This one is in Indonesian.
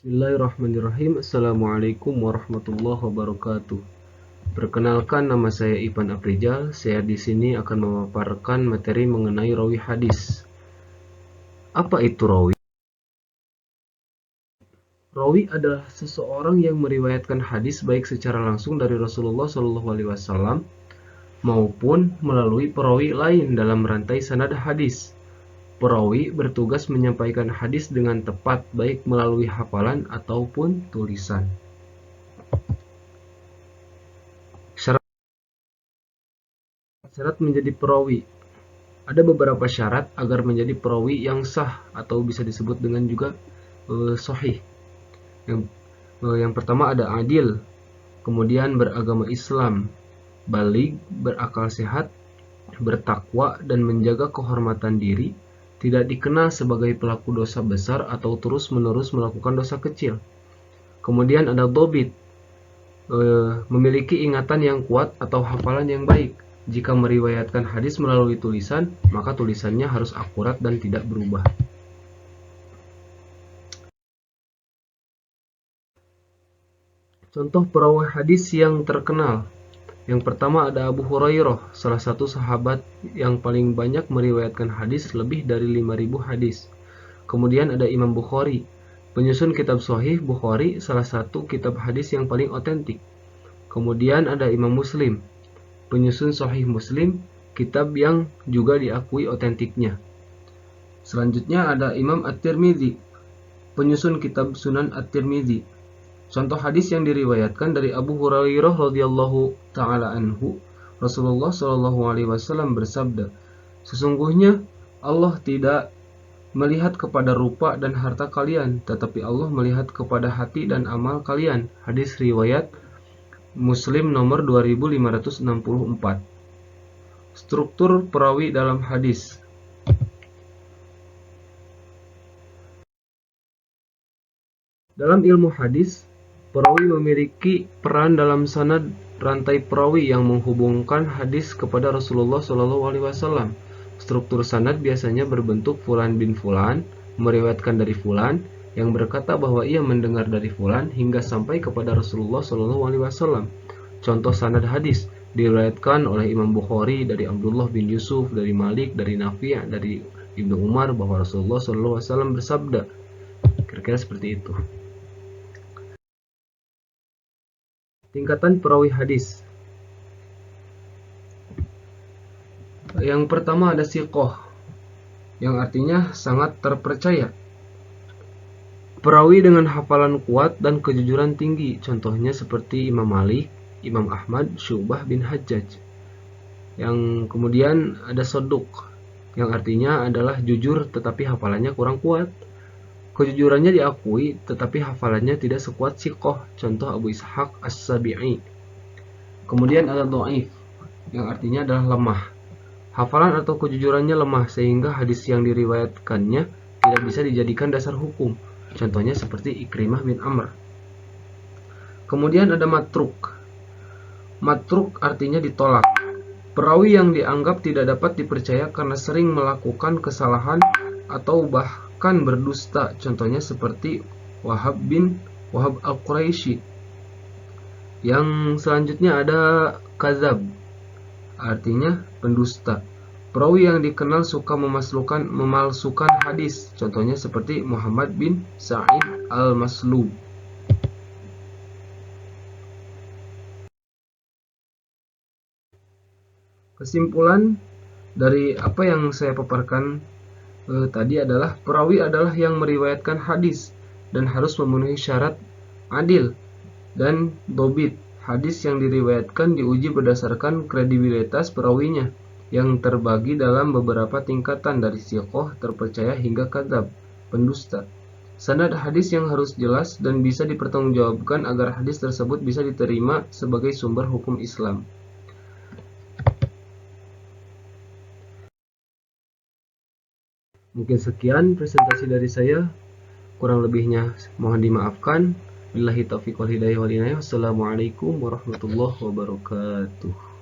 Bismillahirrahmanirrahim. Assalamualaikum warahmatullahi wabarakatuh. Perkenalkan, nama saya Ipan Aprijal. Saya di sini akan memaparkan materi mengenai rawi hadis. Apa itu rawi? Rawi adalah seseorang yang meriwayatkan hadis baik secara langsung dari Rasulullah SAW maupun melalui perawi lain dalam rantai sanad hadis. Perawi bertugas menyampaikan hadis dengan tepat baik melalui hafalan ataupun tulisan. Syarat menjadi perawi. Ada beberapa syarat agar menjadi perawi yang sah atau bisa disebut dengan juga sahih. Yang pertama ada adil, kemudian beragama Islam, baligh, berakal sehat, bertakwa dan menjaga kehormatan diri, tidak dikenal sebagai pelaku dosa besar atau terus-menerus melakukan dosa kecil. Kemudian ada dhabit, memiliki ingatan yang kuat atau hafalan yang baik. Jika meriwayatkan hadis melalui tulisan, maka tulisannya harus akurat dan tidak berubah. Contoh perawi hadis yang terkenal. Yang pertama ada Abu Hurairah, salah satu sahabat yang paling banyak meriwayatkan hadis, lebih dari 5.000 hadis. Kemudian ada Imam Bukhari, penyusun kitab Sahih Bukhari, salah satu kitab hadis yang paling otentik. Kemudian ada Imam Muslim, penyusun Sahih Muslim, kitab yang juga diakui otentiknya. Selanjutnya ada Imam At-Tirmidzi, penyusun kitab Sunan At-Tirmidzi. Contoh hadis yang diriwayatkan dari Abu Hurairah radhiyallahu taala anhu, Rasulullah shallallahu alaihi wasallam bersabda, "Sesungguhnya Allah tidak melihat kepada rupa dan harta kalian, tetapi Allah melihat kepada hati dan amal kalian." Hadis riwayat Muslim nomor 2564. Struktur perawi dalam hadis. Dalam ilmu hadis, perawi memiliki peran dalam sanad rantai perawi yang menghubungkan hadis kepada Rasulullah SAW. Struktur sanad biasanya berbentuk fulan bin fulan meriwayatkan dari fulan yang berkata bahwa ia mendengar dari fulan hingga sampai kepada Rasulullah SAW. Contoh sanad hadis diriwayatkan oleh Imam Bukhari dari Abdullah bin Yusuf, dari Malik, dari Nafi', dari Ibnu Umar bahwa Rasulullah SAW bersabda. Kira-kira seperti itu. Tingkatan perawi hadis. Yang pertama ada siqah, yang artinya sangat terpercaya. Perawi dengan hafalan kuat dan kejujuran tinggi, contohnya seperti Imam Malik, Imam Ahmad, Syu'bah bin Hajjaj. Yang kemudian ada saduq, yang artinya adalah jujur tetapi hafalannya kurang kuat. Kejujurannya diakui tetapi hafalannya tidak sekuat siqah, contoh Abu Ishaq As-Sabi'i. Kemudian ada dhaif, yang artinya adalah lemah. Hafalan atau kejujurannya lemah sehingga hadis yang diriwayatkannya tidak bisa dijadikan dasar hukum. Contohnya seperti Ikrimah bin Amr. Kemudian ada matruk. Matruk artinya ditolak. Perawi yang dianggap tidak dapat dipercaya karena sering melakukan kesalahan atau bahkan berdusta. Contohnya seperti Wahab bin Wahab al-Quraisy. Yang selanjutnya ada kazab, artinya pendusta. Perawi yang dikenal suka memalsukan hadis, contohnya seperti Muhammad bin Sa'id al-Maslub. Kesimpulan dari apa yang saya paparkan tadi adalah perawi adalah yang meriwayatkan hadis dan harus memenuhi syarat adil dan dhabit. Hadis yang diriwayatkan diuji berdasarkan kredibilitas perawinya yang terbagi dalam beberapa tingkatan dari siqah, terpercaya, hingga kadzab, pendusta. Sanad hadis yang harus jelas dan bisa dipertanggungjawabkan agar hadis tersebut bisa diterima sebagai sumber hukum Islam. Mungkin sekian presentasi dari saya, kurang lebihnya mohon dimaafkan. Billahi taufiq wal hidayah wal inayah. Wassalamualaikum warahmatullahi wabarakatuh.